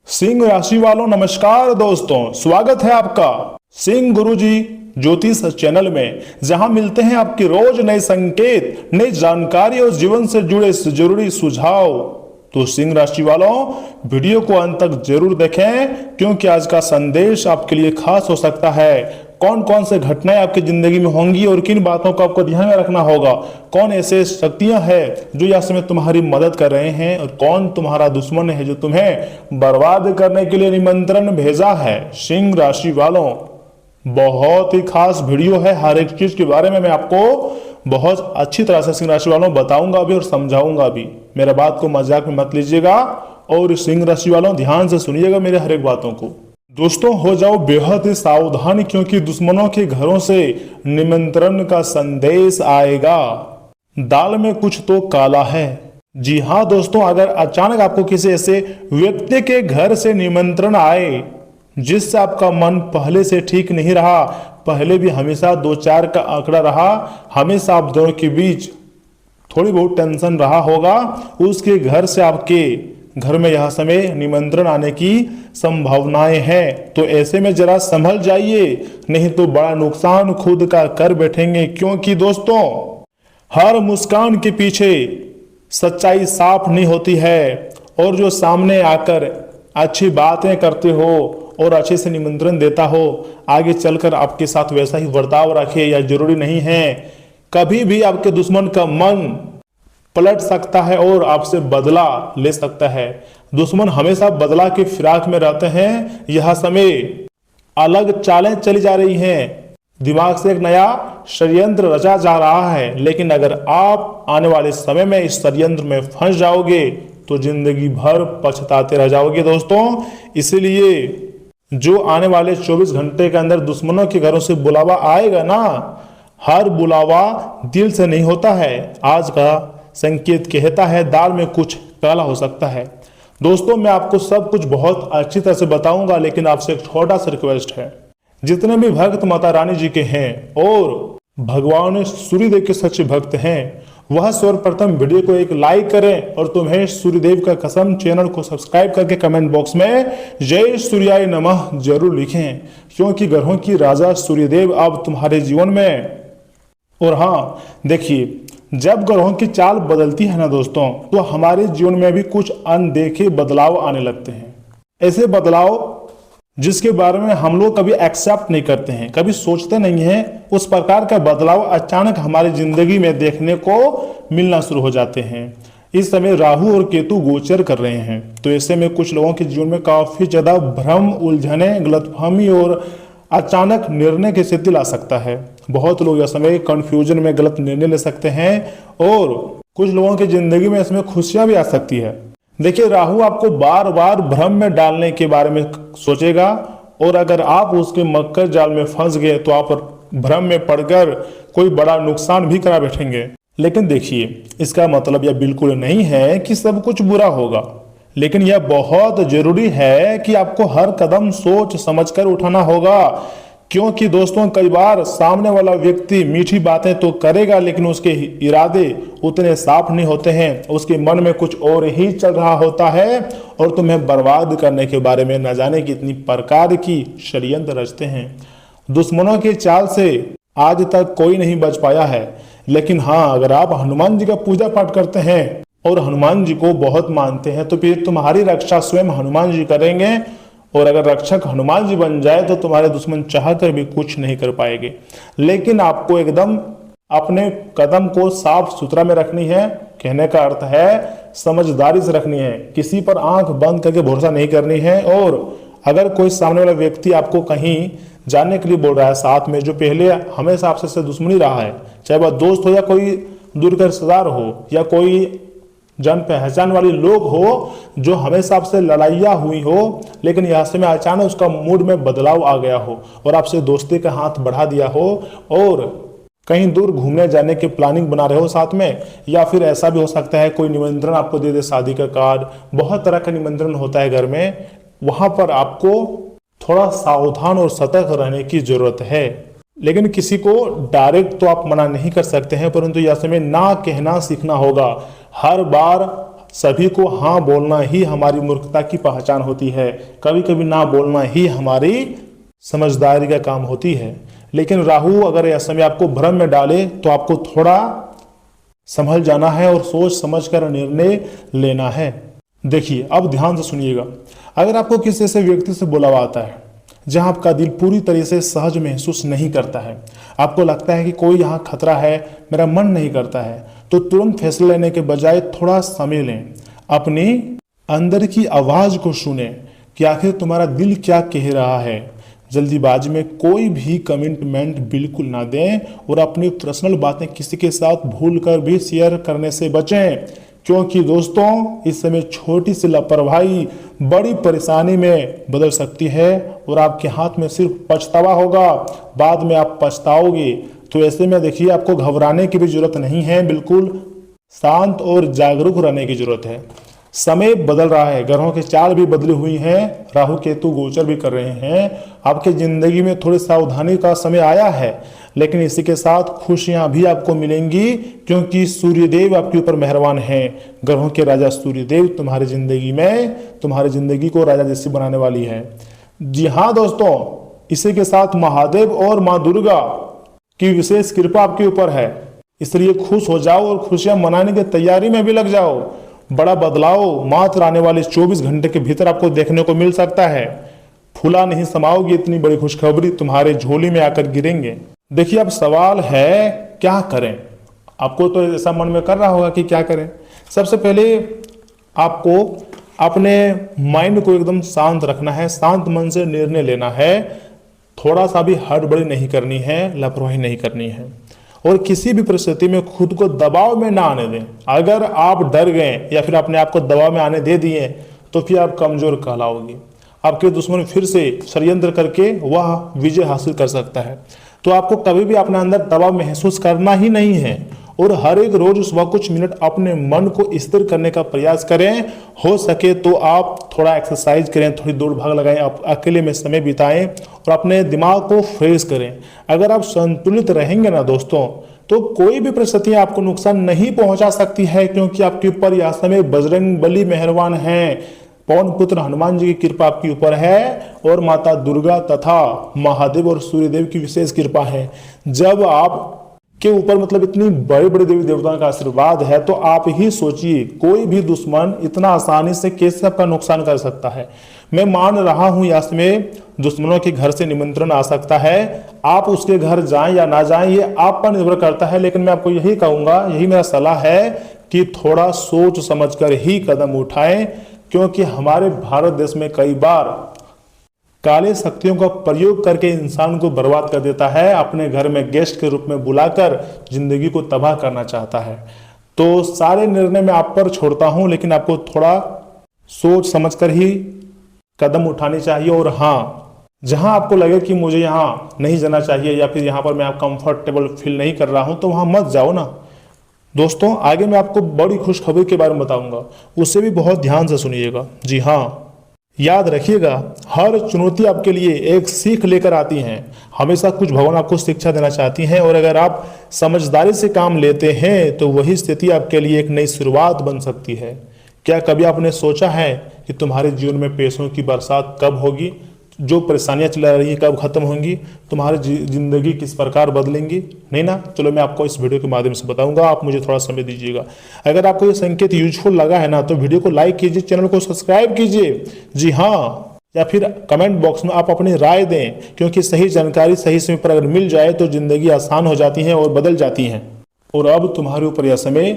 सिंह राशि वालों नमस्कार दोस्तों, स्वागत है आपका सिंह गुरुजी ज्योतिष चैनल में, जहां मिलते हैं आपके रोज नए संकेत, नई जानकारी और जीवन से जुड़े जरूरी सुझाव। तो सिंह राशि वालों, वीडियो को अंत तक जरूर देखें क्योंकि आज का संदेश आपके लिए खास हो सकता है। कौन कौन से घटनाएं आपकी जिंदगी में होंगी और किन बातों को आपको ध्यान में रखना होगा, कौन ऐसे शक्तियां हैं जो यह समय तुम्हारी मदद कर रहे हैं और कौन तुम्हारा दुश्मन है जो तुम्हें बर्बाद करने के लिए निमंत्रण भेजा है। सिंह राशि वालों, बहुत ही खास वीडियो है। हर एक चीज के बारे में मैं आपको बहुत अच्छी तरह से सिंह राशि वालों बताऊंगा भी और समझाऊंगा भी। मेरा बात को मजाक में मत लीजिएगा और सिंह राशि वालों ध्यान से सुनिएगा मेरे हर एक बातों को। दोस्तों, हो जाओ बेहद ही सावधान क्योंकि दुश्मनों के घरों से निमंत्रण का संदेश आएगा। दाल में कुछ तो काला है। जी हाँ दोस्तों, अगर अचानक आपको किसी ऐसे व्यक्ति के घर से निमंत्रण आए जिससे आपका मन पहले से ठीक नहीं रहा, पहले भी हमेशा 2-4 का आंकड़ा रहा, हमेशा आप दोनों के बीच थोड़ी बहुत टेंशन रहा होगा, उसके घर से आपके घर में यह समय निमंत्रण आने की संभावनाएं हैं। तो ऐसे में जरा संभल जाइए, नहीं तो बड़ा नुकसान खुद का कर बैठेंगे। क्योंकि दोस्तों, हर मुस्कान के पीछे सच्चाई साफ नहीं होती है और जो सामने आकर अच्छी बातें करते हो और अच्छे से निमंत्रण देता हो, आगे चलकर आपके साथ वैसा ही बर्ताव रखे या जरूरी नहीं है। कभी भी आपके दुश्मन का मन पलट सकता है और आपसे बदला ले सकता है। दुश्मन हमेशा बदला के फिराक में रहते हैं। यह समय अलग चालें चली जा रही हैं, दिमाग से एक नया षड्यंत्र रचा जा रहा है। लेकिन अगर आप आने वाले समय में इस षड्यंत्र में फंस जाओगे तो जिंदगी भर पछताते रह जाओगे दोस्तों। इसलिए जो आने वाले 24 घंटे के अंदर दुश्मनों के घरों से बुलावा आएगा ना, हर बुलावा दिल से नहीं होता है। आज का संकेत कहता है दाल में कुछ काला हो सकता है। दोस्तों, मैं आपको सब कुछ बहुत अच्छी तरह से बताऊंगा, लेकिन आपसे एक छोटा सा रिक्वेस्ट है। जितने भी भक्त माता रानी जी के हैं और भगवान सूर्यदेव के सच्चे भक्त हैं, वह सर्वप्रथम वीडियो को एक लाइक करें और तुम्हें सूर्यदेव का कसम चैनल को सब्सक्राइब करके कमेंट बॉक्स में जय सूर्याय नमः जरूर लिखें, क्योंकि ग्रहों की राजा सूर्यदेव अब तुम्हारे जीवन में। और हाँ देखिए, जब ग्रहों की चाल बदलती है ना दोस्तों, तो हमारे जीवन में भी कुछ अनदेखे बदलाव आने लगते हैं। ऐसे बदलाव जिसके बारे में हम लोग कभी एक्सेप्ट नहीं करते हैं, कभी सोचते नहीं हैं, उस प्रकार का बदलाव अचानक हमारी जिंदगी में देखने को मिलना शुरू हो जाते हैं। इस समय राहु और केतु गोचर कर रहे हैं, तो ऐसे में कुछ लोगों के जीवन में काफी ज्यादा भ्रम, उलझने, गलतफहमी और अचानक निर्णय की स्थिति ला सकता है। बहुत लोग इस समय कंफ्यूजन में गलत निर्णय ले सकते हैं और कुछ लोगों की जिंदगी में इसमें खुशियां भी आ सकती है। देखिए, राहु आपको बार बार भ्रम में डालने के बारे में सोचेगा और अगर आप उसके मक्कर जाल में फंस गए तो आप भ्रम में पड़कर कोई बड़ा नुकसान भी करा बैठेंगे। लेकिन देखिए, इसका मतलब यह बिल्कुल नहीं है कि सब कुछ बुरा होगा, लेकिन यह बहुत जरूरी है कि आपको हर कदम सोच समझकर उठाना होगा। क्योंकि दोस्तों, कई बार सामने वाला व्यक्ति मीठी बातें तो करेगा, लेकिन उसके इरादे उतने साफ नहीं होते हैं। उसके मन में कुछ और ही चल रहा होता है और तुम्हें बर्बाद करने के बारे में न जाने कितनी प्रकार की षड्यंत्र रचते हैं। दुश्मनों की चाल से आज तक कोई नहीं बच पाया है। लेकिन हाँ, अगर आप हनुमान जी का पूजा पाठ करते हैं और हनुमान जी को बहुत मानते हैं तो फिर तुम्हारी रक्षा स्वयं हनुमान जी करेंगे। और अगर रक्षक हनुमान जी बन जाए तो तुम्हारे दुश्मन चाहकर भी कुछ नहीं कर पाएंगे। लेकिन आपको एकदम अपने कदम को साफ सुथरा में रखनी है। कहने का अर्थ है समझदारी से रखनी है, किसी पर आंख बंद करके भरोसा नहीं करनी है। और अगर कोई सामने वाला व्यक्ति आपको कहीं जाने के लिए बोल रहा है साथ में, जो पहले हमेशा आपसे दुश्मनी रहा है, चाहे वह दोस्त हो या कोई दूर का रिश्तेदार हो या कोई जान पहचान वाले लोग हो, जो हमेशा आपसे लड़ाइयाँ हुई हो, लेकिन यहाँ से में अचानक उसका मूड में बदलाव आ गया हो और आपसे दोस्ती का हाथ बढ़ा दिया हो और कहीं दूर घूमने जाने की प्लानिंग बना रहे हो साथ में, या फिर ऐसा भी हो सकता है कोई निमंत्रण आपको दे दे, शादी का कार्ड, बहुत तरह का निमंत्रण होता है घर में। वहां पर आपको थोड़ा सावधान और सतर्क रहने की जरूरत है। लेकिन किसी को डायरेक्ट तो आप मना नहीं कर सकते हैं, परंतु यह समय ना कहना सीखना होगा। हर बार सभी को हाँ बोलना ही हमारी मूर्खता की पहचान होती है, कभी कभी ना बोलना ही हमारी समझदारी का काम होती है। लेकिन राहु अगर ऐसे में आपको भ्रम में डाले तो आपको थोड़ा संभल जाना है और सोच समझकर निर्णय लेना है। देखिए अब ध्यान से सुनिएगा, अगर आपको किसी ऐसे व्यक्ति से बुलावा आता है जहां आपका दिल पूरी तरह से सहज महसूस नहीं करता है, आपको लगता है कि कोई यहाँ खतरा है, मेरा मन नहीं करता है, तो तुरंत फैसला लेने के बजाय थोड़ा समय लें, अपनी अंदर की आवाज को सुने कि आखिर तुम्हारा दिल क्या कह रहा है। जल्दीबाजी में कोई भी कमिटमेंट बिल्कुल ना दें और अपनी पर्सनल बातें किसी के साथ भूलकर भी शेयर करने से बचें, क्योंकि दोस्तों इस समय छोटी सी लापरवाही बड़ी परेशानी में बदल सकती है और आपके हाथ में सिर्फ पछतावा होगा, बाद में आप पछताओगे। तो ऐसे में देखिए आपको घबराने की भी जरूरत नहीं है, बिल्कुल शांत और जागरूक रहने की जरूरत है। समय बदल रहा है, ग्रहों के चाल भी बदली हुई हैं, राहु केतु गोचर भी कर रहे हैं, आपके जिंदगी में थोड़ी सावधानी का समय आया है, लेकिन इसी के साथ खुशियां भी आपको मिलेंगी, क्योंकि सूर्यदेव आपके ऊपर मेहरबान हैं। ग्रहों के राजा सूर्यदेव तुम्हारी जिंदगी में तुम्हारी जिंदगी को राजा जैसी बनाने वाली है। जी हाँ दोस्तों, इसी के साथ महादेव और माँ दुर्गा की विशेष कृपा आपके ऊपर है, इसलिए खुश हो जाओ और खुशियां मनाने की तैयारी में भी लग जाओ। बड़ा बदलाव मात्र आने वाले 24 घंटे के भीतर आपको देखने को मिल सकता है। फूला नहीं समाओगे, इतनी बड़ी खुशखबरी तुम्हारे झोली में आकर गिरेंगे। देखिए अब सवाल है क्या करें, आपको तो ऐसा मन में कर रहा होगा कि क्या करें। सबसे पहले आपको अपने माइंड को एकदम शांत रखना है, शांत मन से निर्णय लेना है, थोड़ा सा भी हड़बड़ी नहीं करनी है, लापरवाही नहीं करनी है और किसी भी परिस्थिति में खुद को दबाव में ना आने दें। अगर आप डर गए या फिर अपने आप को दबाव में आने दे दिए तो फिर आप कमजोर कहलाओगे, आपके दुश्मन फिर से षड्यंत्र करके वह विजय हासिल कर सकता है। तो आपको कभी भी अपने अंदर दबाव महसूस करना ही नहीं है और हर एक रोज सुबह कुछ मिनट अपने मन को स्थिर करने का प्रयास करें। हो सके तो आप थोड़ा एक्सरसाइज करें, थोड़ी दौड़ भाग लगाएं, आप अकेले में समय बिताएं और अपने दिमाग को फ्रेश करें। अगर आप संतुलित रहेंगे ना दोस्तों, तो कोई भी परिस्थिति आपको नुकसान नहीं पहुंचा सकती है, क्योंकि आपके ऊपर यह समय बजरंग बली मेहरबान है, पवन पुत्र हनुमान जी की कृपा आपके ऊपर है और माता दुर्गा तथा महादेव और सूर्यदेव की विशेष कृपा है। जब आप के ऊपर मतलब इतनी बड़े बड़े देवी देवताओं का आशीर्वाद है, तो आप ही सोचिए कोई भी दुश्मन इतना आसानी से कैसे आपका नुकसान कर सकता है। मैं मान रहा हूं यस में दुश्मनों के घर से निमंत्रण आ सकता है, आप उसके घर जाएं या ना जाएं ये आप पर निर्भर करता है, लेकिन मैं आपको यही कहूंगा, यही मेरा सलाह है कि थोड़ा सोच समझकर ही कदम उठाएं, क्योंकि हमारे भारत देश में कई बार काले शक्तियों का प्रयोग करके इंसान को बर्बाद कर देता है, अपने घर में गेस्ट के रूप में बुलाकर जिंदगी को तबाह करना चाहता है। तो सारे निर्णय मैं आप पर छोड़ता हूं, लेकिन आपको थोड़ा सोच समझकर ही कदम उठानी चाहिए। और हाँ, जहां आपको लगे कि मुझे यहां नहीं जाना चाहिए या फिर यहां पर मैं कंफर्टेबल फील नहीं कर रहा हूं, तो वहां मत जाओ ना दोस्तों। आगे मैं आपको बड़ी खुशखबरी के बारे में बताऊंगा, उससे भी बहुत ध्यान से सुनिएगा। जी हाँ, याद रखिएगा, हर चुनौती आपके लिए एक सीख लेकर आती है। हमेशा कुछ भगवान आपको शिक्षा देना चाहती हैं और अगर आप समझदारी से काम लेते हैं तो वही स्थिति आपके लिए एक नई शुरुआत बन सकती है। क्या कभी आपने सोचा है कि तुम्हारे जीवन में पैसों की बरसात कब होगी, जो परेशानियां चला रही हैं कब खत्म होंगी, तुम्हारी जिंदगी किस प्रकार बदलेंगी? नहीं ना? चलो मैं आपको इस वीडियो के माध्यम से बताऊंगा, आप मुझे थोड़ा समय दीजिएगा। अगर आपको ये संकेत यूजफुल लगा है ना, तो वीडियो को लाइक कीजिए, चैनल को सब्सक्राइब कीजिए। जी हाँ, या फिर कमेंट बॉक्स में आप अपनी राय दें, क्योंकि सही जानकारी सही समय पर अगर मिल जाए तो जिंदगी आसान हो जाती है और बदल जाती है। और अब तुम्हारे ऊपर यह समय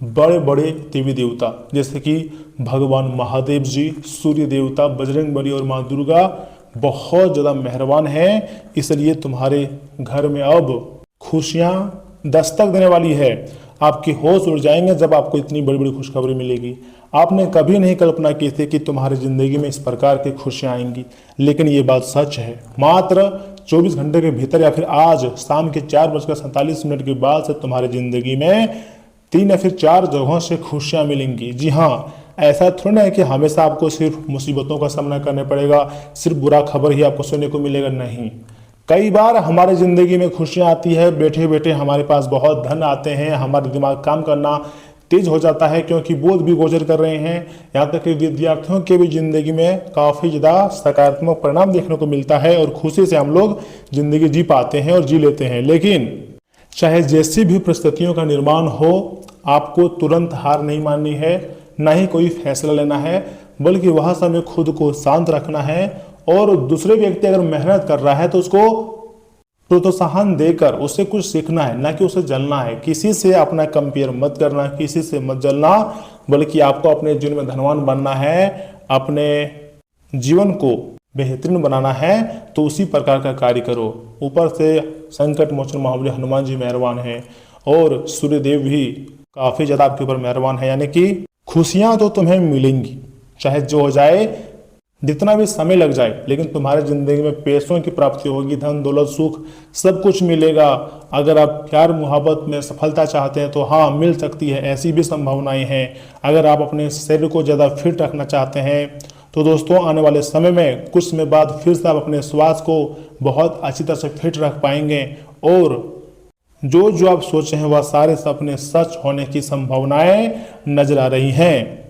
बड़े बड़े देवी देवता जैसे कि भगवान महादेव जी, सूर्य देवता, बजरंग बली और माँ दुर्गा बहुत ज़्यादा मेहरबान है, इसलिए तुम्हारे घर में अब खुशियाँ दस्तक देने वाली है। आपके होश उड़ जाएंगे जब आपको इतनी बड़ी बड़ी खुशखबरी मिलेगी। आपने कभी नहीं कल्पना की थी कि तुम्हारी ज़िंदगी में इस प्रकार की खुशियाँ आएंगी, लेकिन ये बात सच है। मात्र 24 घंटे के भीतर या फिर आज शाम के 4:47 के बाद से तुम्हारी ज़िंदगी में 3 या फिर 4 जगहों से खुशियाँ मिलेंगी। जी हाँ, ऐसा थोड़ा ना है कि हमेशा आपको सिर्फ मुसीबतों का सामना करना पड़ेगा, सिर्फ बुरा खबर ही आपको सुनने को मिलेगा, नहीं। कई बार हमारे ज़िंदगी में खुशियाँ आती है, बैठे बैठे हमारे पास बहुत धन आते हैं, हमारे दिमाग काम करना तेज हो जाता है, क्योंकि बोध भी गोचर कर रहे हैं। यहाँ तक कि विद्यार्थियों के भी जिंदगी में काफ़ी ज़्यादा सकारात्मक परिणाम देखने को मिलता है और खुशी से हम लोग जिंदगी जी पाते हैं और जी लेते हैं। लेकिन चाहे जैसी भी परिस्थितियों का निर्माण हो, आपको तुरंत हार नहीं माननी है, ना ही कोई फैसला लेना है, बल्कि वह समय खुद को शांत रखना है। और दूसरे व्यक्ति अगर मेहनत कर रहा है तो उसको प्रोत्साहन देकर उससे कुछ सीखना है, ना कि उसे जलना है। किसी से अपना कंपेयर मत करना, किसी से मत जलना, बल्कि आपको अपने जीवन में धनवान बनना है, अपने जीवन को बेहतरीन बनाना है, तो उसी प्रकार का कार्य करो। ऊपर से संकट मोचन महाबली हनुमान जी मेहरबान हैं और सूर्यदेव भी काफ़ी ज़्यादा आपके ऊपर मेहरबान है। यानी कि खुशियाँ तो तुम्हें मिलेंगी, चाहे जो हो जाए, जितना भी समय लग जाए, लेकिन तुम्हारे जिंदगी में पैसों की प्राप्ति होगी, धन दौलत सुख सब कुछ मिलेगा। अगर आप प्यार मोहब्बत में सफलता चाहते हैं तो हाँ, मिल सकती है, ऐसी भी संभावनाएं हैं। अगर आप अपने शरीर को ज़्यादा फिट रखना चाहते हैं तो दोस्तों आने वाले समय में कुछ समय बाद फिर से आप अपने स्वास्थ्य को बहुत अच्छी तरह से फिट रख पाएंगे और जो आप सोचे हैं वह सारे सपने सच होने की संभावनाएं नजर आ रही हैं।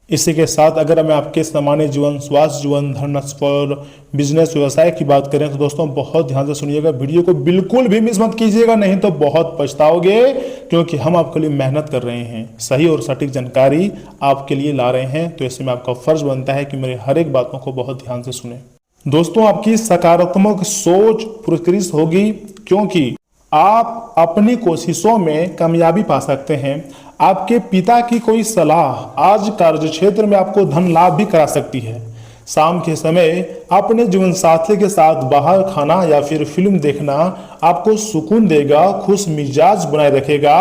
इसी के साथ अगर मैं आपके सामान्य जीवन, स्वास्थ्य जीवन, धन और बिजनेस व्यवसाय की बात करें तो दोस्तों बहुत ध्यान से सुनिएगा, वीडियो को बिल्कुल भी मिस मत कीजिएगा, नहीं तो बहुत पछताओगे, क्योंकि हम आपके लिए मेहनत कर रहे हैं, सही और सटीक जानकारी आपके लिए ला रहे हैं। तो ऐसे में आपका फर्ज बनता है कि मेरे हर एक बातों को बहुत ध्यान से सुने। दोस्तों आपकी सकारात्मक सोच पुरस्कृत होगी, क्योंकि आप अपनी कोशिशों में कामयाबी पा सकते हैं। आपके पिता की कोई सलाह आज कार्य क्षेत्र में आपको धन लाभ भी करा सकती है। शाम के समय अपने जीवन साथी के साथ बाहर खाना या फिर फिल्म देखना आपको सुकून देगा, खुश मिजाज बनाए रखेगा।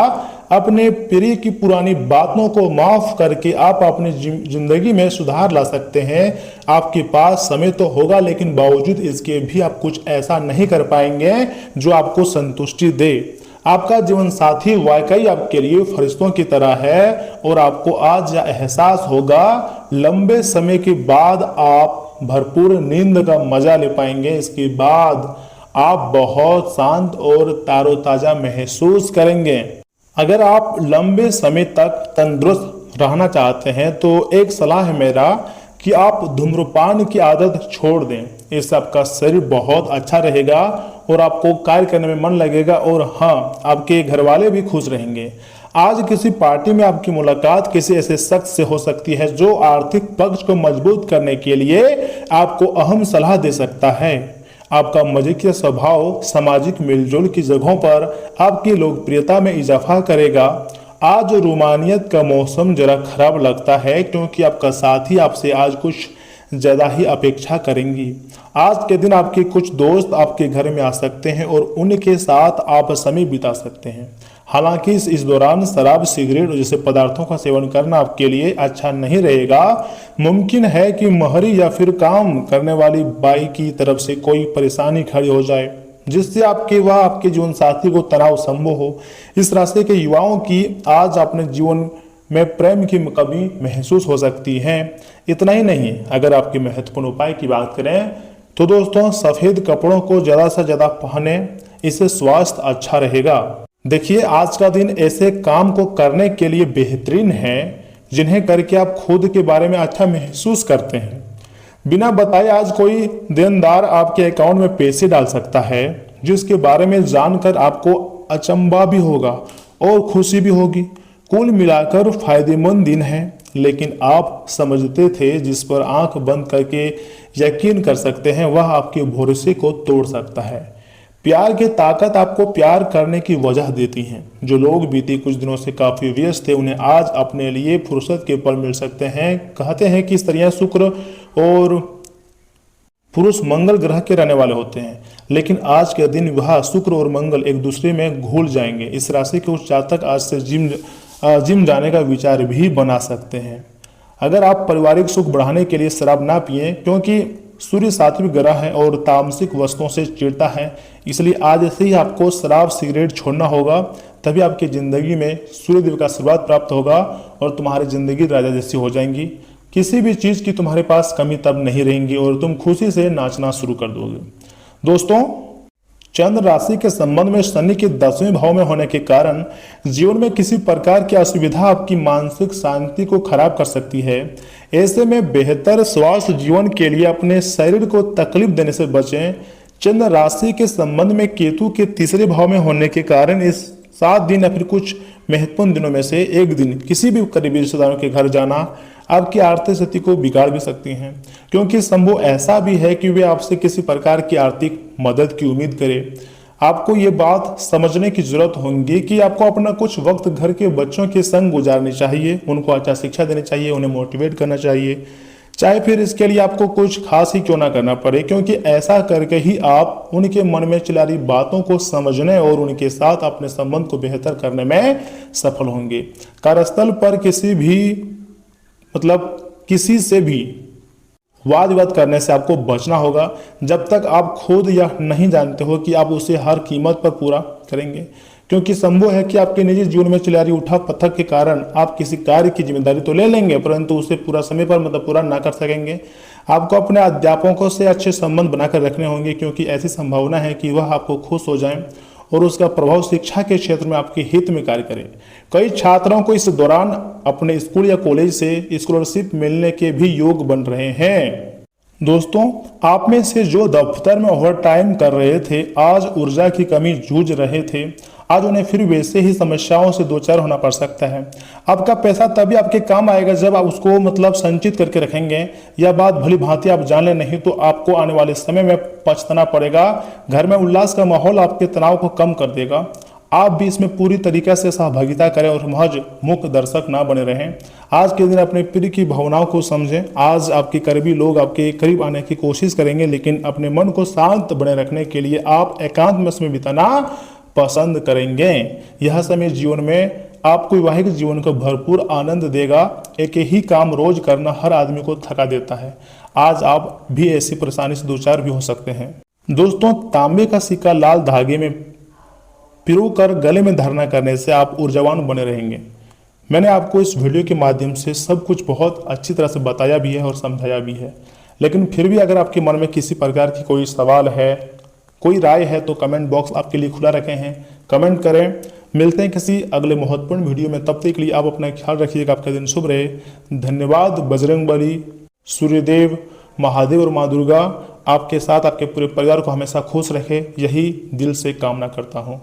अपने प्रिय की पुरानी बातों को माफ करके आप अपनी जिंदगी में सुधार ला सकते हैं। आपके पास समय तो होगा, लेकिन बावजूद इसके भी आप कुछ ऐसा नहीं कर पाएंगे जो आपको संतुष्टि दे। आपका जीवन साथी वाकई आपके लिए फरिश्तों की तरह है और आपको आज यह एहसास होगा, लंबे समय के बाद आप भरपूर नींद का मजा ले पाएंगे। इसके बाद आप बहुत शांत और तारोताजा महसूस करेंगे। अगर आप लंबे समय तक तंदुरुस्त रहना चाहते हैं तो एक सलाह है मेरा कि आप धूम्रपान की आदत छोड़ दें। इससे आपका शरीर बहुत अच्छा रहेगा और आपको कार्य करने में मन लगेगा और हाँ, आपके घर वाले भी खुश रहेंगे। आज किसी पार्टी में आपकी मुलाकात किसी ऐसे शख्स से हो सकती है जो आर्थिक पक्ष को मजबूत करने के लिए आपको अहम सलाह दे सकता है। आपका मजाकिया स्वभाव सामाजिक मिलजुल की जगहों पर आपकी लोकप्रियता में इजाफा करेगा। आज रोमानियत का मौसम जरा खराब लगता है, क्योंकि आपका साथी आपसे आज कुछ ज़्यादा ही अपेक्षा करेंगी। आज के दिन आपके कुछ दोस्त आपके घर में आ सकते हैं और उनके साथ आप समय बिता सकते हैं। हालांकि इस दौरान शराब, सिगरेट जैसे पदार्थों का सेवन करना आपके लिए अच्छा नहीं रहेगा। मुमकिन है कि महरी या फिर काम करने वाली बाई की तरफ से कोई परेशानी खड़ी हो जाए, जिससे आपके जीवन साथी को तनाव संभव हो। इस रास्ते के युवाओं की आज अपने जीवन में प्रेम की कमी महसूस हो सकती है। इतना ही नहीं, अगर आपके महत्वपूर्ण उपाय की बात करें तो दोस्तों सफ़ेद कपड़ों को ज़्यादा से ज़्यादा पहने, इससे स्वास्थ्य अच्छा रहेगा। देखिए, आज का दिन ऐसे काम को करने के लिए बेहतरीन है जिन्हें करके आप खुद के बारे में अच्छा महसूस करते हैं। बिना बताए आज कोई देनदार आपके अकाउंट में पैसे डाल सकता है, जिसके बारे में जानकर आपको अचंभा भी होगा और खुशी भी होगी। कुल मिलाकर फायदेमंद दिन है, लेकिन आप समझते थे जिस पर आंख बंद करके यकीन कर सकते हैं वह आपके भरोसे को तोड़ सकता है। प्यार की ताकत आपको प्यार करने की वजह देती है। जो लोग बीते कुछ दिनों से काफी व्यस्त थे, उन्हें आज अपने लिए फुर्सत के पल मिल सकते हैं। कहते हैं कि स्त्रियां शुक्र और पुरुष मंगल ग्रह के रहने वाले होते हैं, लेकिन आज के दिन वह शुक्र और मंगल एक दूसरे में घुल जाएंगे। इस राशि के उच्च जातक आज से जिम जाने का विचार भी बना सकते हैं। अगर आप पारिवारिक सुख बढ़ाने के लिए शराब ना पिए, क्योंकि सूर्य सात्विक ग्रह है और तामसिक वस्तुओं से चिढ़ता है, इसलिए आज से ही आपको शराब सिगरेट छोड़ना होगा। तभी आपकी जिंदगी में सूर्यदेव का आशीर्वाद प्राप्त होगा और तुम्हारी जिंदगी राजा जैसी हो जाएंगी। किसी भी चीज की तुम्हारे पास कमी तब नहीं रहेंगी और तुम खुशी से नाचना शुरू कर दोगे। दोस्तों, चंद्र राशि के संबंध में शनि के 10वें भाव में होने के कारण जीवन में किसी प्रकार की असुविधा आपकी मानसिक शांति को खराब कर सकती है। ऐसे में बेहतर स्वास्थ्य जीवन के लिए अपने शरीर को तकलीफ देने से बचें। चंद्र राशि के संबंध में केतु के 3रे भाव में होने के कारण इस 7 दिन या फिर कुछ महत्वपूर्ण दिनों में से एक दिन किसी भी करीबी रिश्तेदारों के घर जाना आपकी आर्थिक स्थिति को बिगाड़ भी सकती हैं, क्योंकि संभव ऐसा भी है कि वे आपसे किसी प्रकार की आर्थिक मदद की उम्मीद करें। आपको ये बात समझने की जरूरत होगी कि आपको अपना कुछ वक्त घर के बच्चों के संग गुजारनी चाहिए, उनको अच्छा शिक्षा देनी चाहिए, उन्हें मोटिवेट करना चाहिए, चाहे फिर इसके लिए आपको कुछ खास ही क्यों ना करना पड़े, क्योंकि ऐसा करके ही आप उनके मन में चल रही बातों को समझने और उनके साथ अपने संबंध को बेहतर करने में सफल होंगे। कार्यस्थल पर किसी से भी वाद विवाद करने से आपको बचना होगा जब तक आप खुद यह नहीं जानते हो कि आप उसे हर कीमत पर पूरा करेंगे, क्योंकि संभव है कि आपके निजी जीवन में चली आ रही उठा पथक के कारण आप किसी कार्य की जिम्मेदारी तो ले लेंगे परंतु उसे पूरा समय पर पूरा ना कर सकेंगे। आपको अपने अध्यापकों से अच्छे संबंध बनाकर रखने होंगे, क्योंकि ऐसी संभावना है कि वह आपको खुश हो जाएं और उसका प्रभाव शिक्षा के क्षेत्र में आपके हित में कार्य करे। कई छात्रों को इस दौरान अपने स्कूल या कॉलेज से स्कॉलरशिप मिलने के भी योग बन रहे हैं। दोस्तों, आप में से जो दफ्तर में ओवर टाइम कर रहे थे, आज ऊर्जा की कमी जूझ रहे थे, आज उन्हें फिर वैसे ही समस्याओं से दो चार होना पड़ सकता है। आपका पैसा तभी आपके काम आएगा जब आप उसको संचित करके रखेंगे। यह बात भली भांति आप जान ले, नहीं तो आपको आने वाले समय में पछताना पड़ेगा। घर में उल्लास का माहौल आपके तनाव को कम कर देगा। आप भी इसमें पूरी तरीके से सहभागिता करें और महज मुख्य दर्शक ना बने रहें। आज के दिन अपने प्रिय की भावनाओं को समझें। आज आपके करीबी लोग आपके करीब आने की कोशिश करेंगे, लेकिन अपने मन को शांत बने रखने के लिए आप एकांत में समय बिताना पसंद करेंगे। यह समय जीवन में आपको वैवाहिक जीवन को भरपूर आनंद देगा। एक ही काम रोज करना हर आदमी को थका देता है। आज आप भी ऐसी परेशानी से दो चार भी हो सकते हैं। दोस्तों, तांबे का सिक्का लाल धागे में पिरो कर गले में धारण करने से आप ऊर्जावान बने रहेंगे। मैंने आपको इस वीडियो के माध्यम से सब कुछ बहुत अच्छी तरह से बताया भी है और समझाया भी है, लेकिन फिर भी अगर आपके मन में किसी प्रकार की कोई सवाल है, कोई राय है, तो कमेंट बॉक्स आपके लिए खुला रखे हैं। कमेंट करें। मिलते हैं किसी अगले महत्वपूर्ण वीडियो में। तब तक के लिए आप अपना ख्याल रखिएगा। आपका दिन शुभ रहे। धन्यवाद। बजरंगबली, सूर्यदेव, महादेव और माँ दुर्गा आपके साथ, आपके पूरे परिवार को हमेशा खुश रखे, यही दिल से कामना करता हूँ।